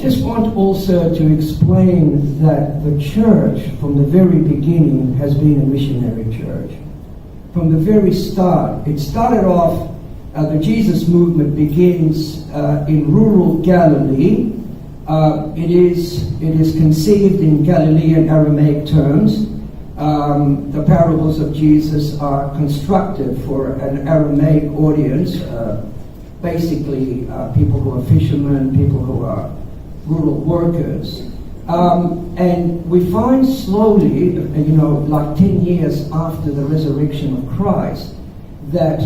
just want also to explain that the church from the very beginning has been a missionary church. From the very start, it started off, the Jesus movement begins in rural Galilee. It is conceived in Galilean Aramaic terms. The parables of Jesus are constructed for an Aramaic audience, basically people who are fishermen, people who are rural workers. And we find slowly, like 10 years after the resurrection of Christ, that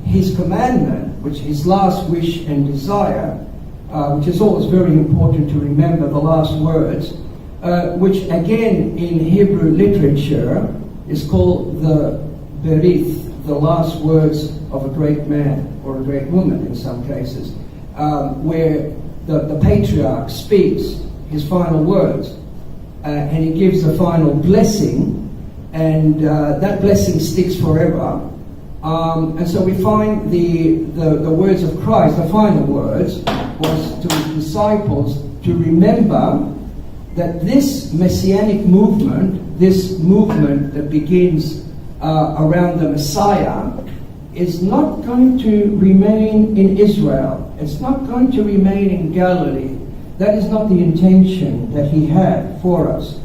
his commandment, which his last wish and desire, which is always very important to remember the last words, which again in Hebrew literature is called the berith, the last words of a great man or a great woman in some cases, where the patriarch speaks his final words, and he gives a final blessing, and that blessing sticks forever. And so we find the words of Christ, the final words, was to his disciples to remember that this messianic movement, this movement that begins around the Messiah, is not going to remain in Israel. It's not going to remain in Galilee. That is not the intention that he had for us.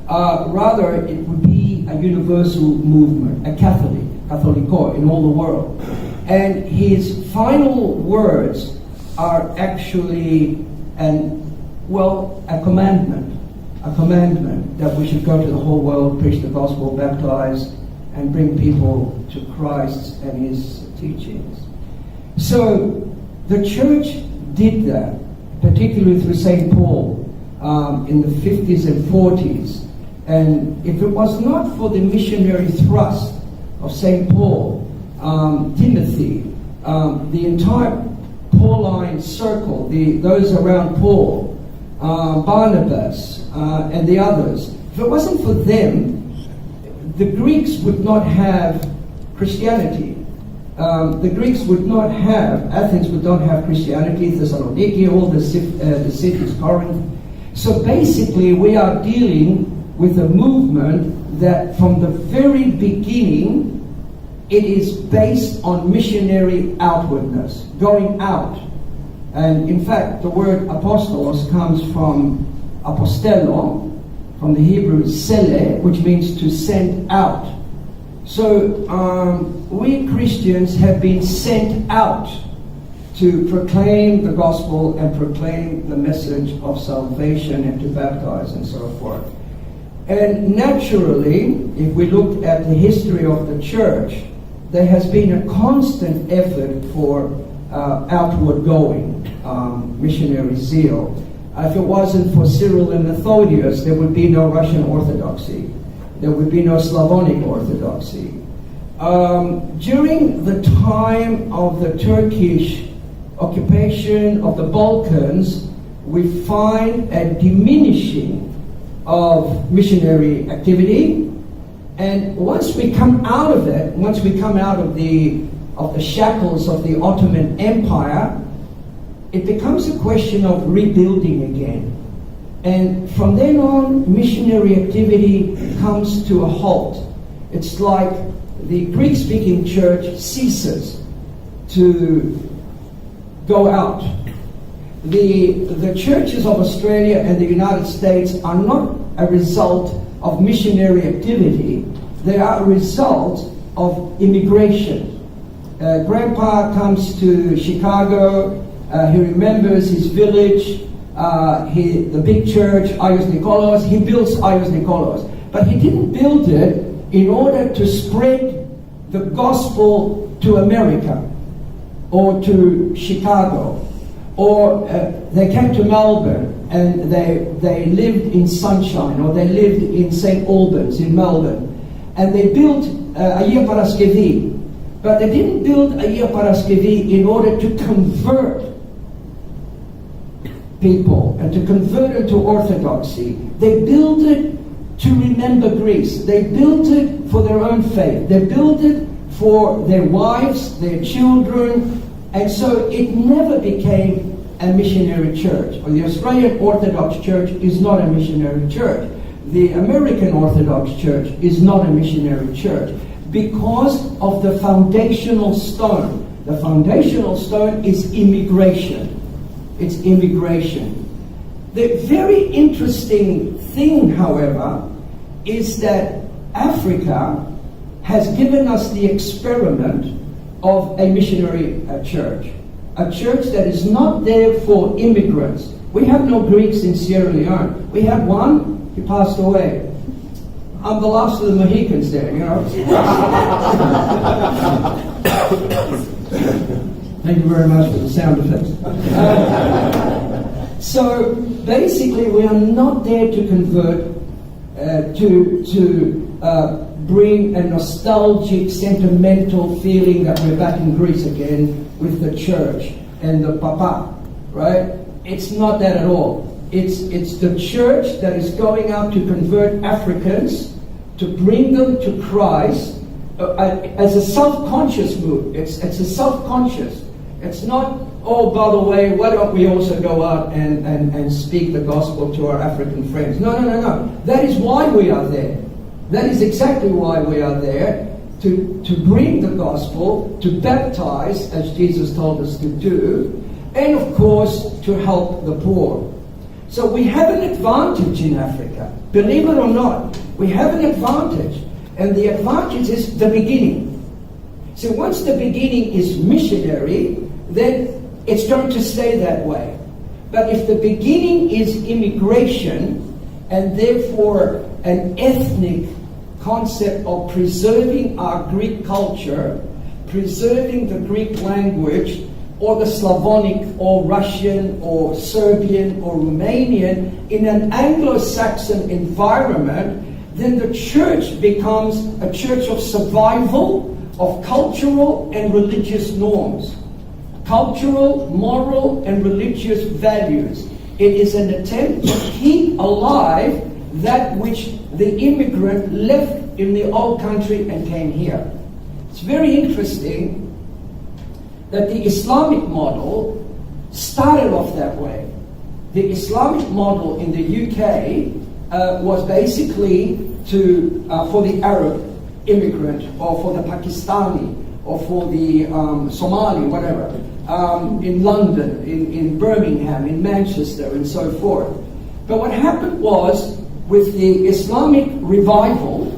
Rather, it would be a universal movement, a Catholico in all the world. And his final words are actually a commandment that we should go to the whole world, preach the gospel, baptize, and bring people to Christ and his teachings. So the church did that, particularly through St. Paul in the 50s and 40s. And if it was not for the missionary thrust of St. Paul, Timothy, the entire Pauline circle, those around Paul, Barnabas, and the others, if it wasn't for them, the Greeks would not have Christianity. The Greeks would not have, Athens would not have Christianity, Thessaloniki, all the cities, Corinth. So basically we are dealing with a movement that from the very beginning, it is based on missionary outwardness, going out. And in fact, the word apostolos comes from apostello, from the Hebrew sele, which means to send out. So we Christians have been sent out to proclaim the gospel and proclaim the message of salvation and to baptize and so forth. And naturally, if we look at the history of the church, there has been a constant effort for outward going, missionary zeal. If it wasn't for Cyril and Methodius, there would be no Russian Orthodoxy. There would be no Slavonic Orthodoxy. During the time of the Turkish occupation of the Balkans, we find a diminishing of missionary activity. And once we come out of it, once we come out of the shackles of the Ottoman Empire, it becomes a question of rebuilding again. And from then on, missionary activity comes to a halt. It's like the Greek-speaking church ceases to go out. The churches of Australia and the United States are not a result of missionary activity. They are a result of immigration. Grandpa comes to Chicago. He remembers his village, the big church, Ayos Nikolos. He builds Ayos Nikolos. But he didn't build it in order to spread the gospel to America or to Chicago. Or they came to Melbourne and they lived in Sunshine, or they lived in St. Albans in Melbourne. And they built Agia Paraskevi. But they didn't build Agia Paraskevi in order to convert people and to convert them to Orthodoxy. They built it to remember Greece. They built it for their own faith. They built it for their wives, their children, and so it never became a missionary church. Or the Australian Orthodox Church is not a missionary church. The American Orthodox Church is not a missionary church because of the foundational stone. The foundational stone is immigration. It's immigration. The very interesting thing, however, is that Africa has given us the experiment of a missionary church. A church that is not there for immigrants. We have no Greeks in Sierra Leone. We had one, he passed away. I'm the last of the Mohicans there, you know. Thank you very much for the sound effects. So basically, we are not there to convert, to bring a nostalgic, sentimental feeling that we're back in Greece again with the church and the papa, right? It's not that at all. It's the church that is going out to convert Africans, to bring them to Christ as a self-conscious move. It's a self-conscious. It's not, oh, by the way, why don't we also go out and speak the gospel to our African friends? No. That is why we are there. That is exactly why we are there, to bring the gospel, to baptize, as Jesus told us to do, and of course, to help the poor. So we have an advantage in Africa. Believe it or not, we have an advantage. And the advantage is the beginning. So once the beginning is missionary, then it's going to stay that way. But if the beginning is immigration, and therefore an ethnic concept of preserving our Greek culture, preserving the Greek language, or the Slavonic, or Russian, or Serbian, or Romanian, in an Anglo-Saxon environment, then the church becomes a church of survival of cultural and religious norms. Cultural, moral, and religious values. It is an attempt to keep alive that which the immigrant left in the old country and came here. It's very interesting that the Islamic model started off that way. The Islamic model in the UK was basically for the Arab immigrant, or for the Pakistani, or for the Somali, whatever, in London, in Birmingham, in Manchester, and so forth. But what happened was, with the Islamic revival,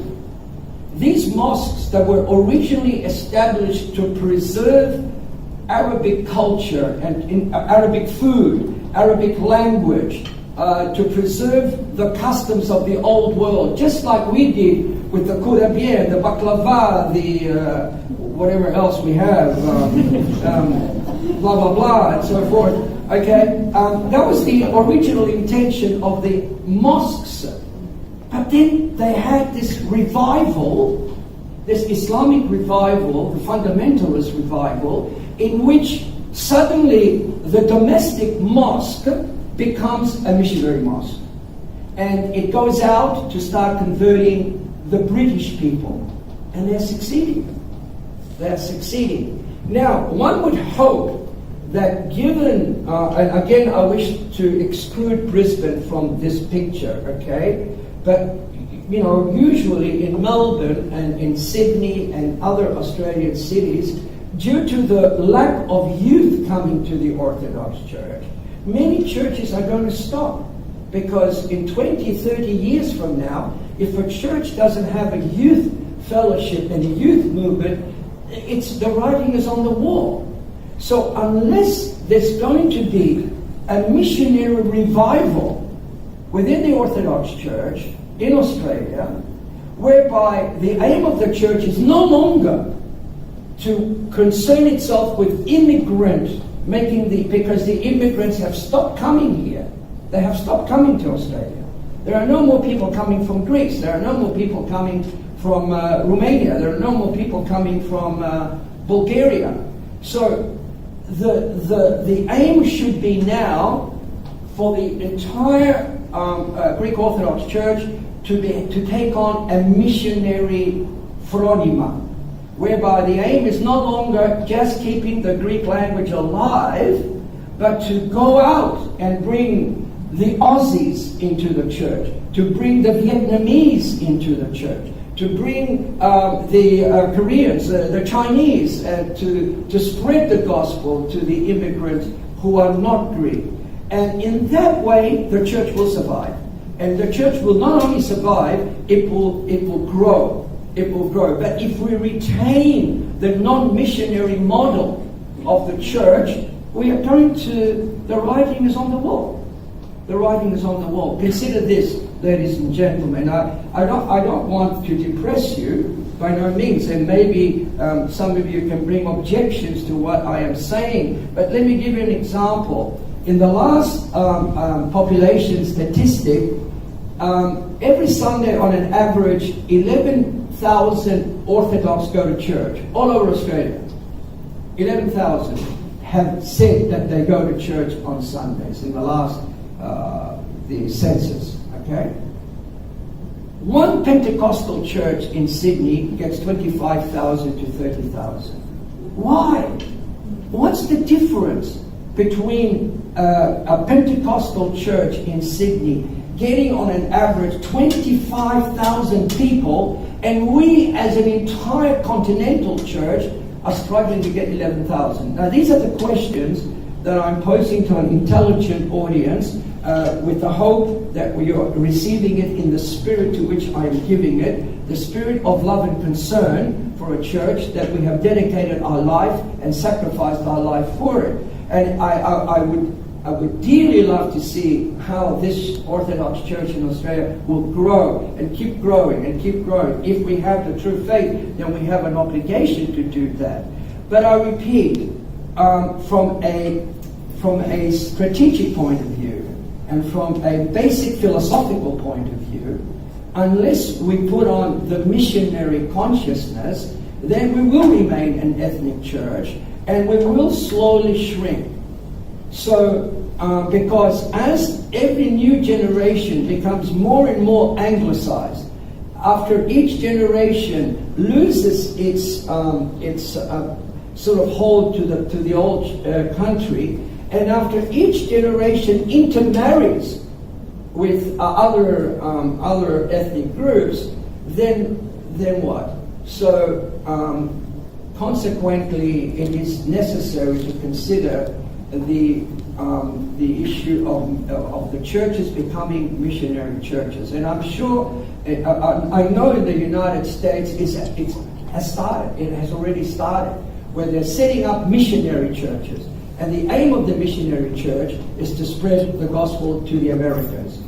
these mosques that were originally established to preserve Arabic culture and Arabic food, Arabic language, to preserve the customs of the old world, just like we did with the kurabiye, the baklava, the whatever else we have, blah, blah, blah, and so forth. Okay, that was the original intention of the mosques. But then they had this revival, this Islamic revival, the fundamentalist revival, in which suddenly the domestic mosque becomes a missionary mosque. And it goes out to start converting the British people. And they're succeeding. They're succeeding. Now, one would hope that given, and again I wish to exclude Brisbane from this picture, okay? But, you know, usually in Melbourne and in Sydney and other Australian cities, due to the lack of youth coming to the Orthodox Church, many churches are going to stop. Because in 20, 30 years from now, if a church doesn't have a youth fellowship and a youth movement, the writing is on the wall. So unless there's going to be a missionary revival within the Orthodox Church in Australia, whereby the aim of the church is no longer to concern itself with because the immigrants have stopped coming here. They have stopped coming to Australia. There are no more people coming from Greece. There are no more people coming from Romania. There are no more people coming from Bulgaria. So the aim should be now for the entire Greek Orthodox Church to take on a missionary phronima, whereby the aim is no longer just keeping the Greek language alive, but to go out and bring the Aussies into the church, to bring the Vietnamese into the church, to bring the Koreans, the Chinese, to spread the gospel to the immigrants who are not Greek. And in that way, the church will survive. And the church will not only survive, it will grow. It will grow. But if we retain the non-missionary model of the church, we are going to, the writing is on the wall. The writing is on the wall. Consider this, ladies and gentlemen. I don't want to depress you, by no means, and maybe some of you can bring objections to what I am saying, but let me give you an example. In the last population statistic, every Sunday on an average, 11,000 Orthodox go to church all over Australia. 11,000 have said that they go to church on Sundays in the last the census. Okay, one Pentecostal church in Sydney gets 25,000 to 30,000. Why? What's the difference between a Pentecostal church in Sydney getting on an average 25,000 people, and we as an entire continental church are struggling to get 11,000? Now these are the questions that I'm posing to an intelligent audience with the hope that we are receiving it in the spirit to which I am giving it, the spirit of love and concern for a church that we have dedicated our life and sacrificed our life for it. And I would dearly love to see how this Orthodox Church in Australia will grow and keep growing and keep growing. If we have the true faith, then we have an obligation to do that. But I repeat, from a strategic point of view and from a basic philosophical point of view, unless we put on the missionary consciousness, then we will remain an ethnic church and we will slowly shrink. So, because as every new generation becomes more and more anglicized, after each generation loses its sort of hold to the old country, and after each generation intermarries with other ethnic groups, then what? So consequently, it is necessary to consider the issue of the churches becoming missionary churches. And I'm sure, I know in the United States it has started. It has already started, where they're setting up missionary churches. And the aim of the missionary church is to spread the gospel to the Americans.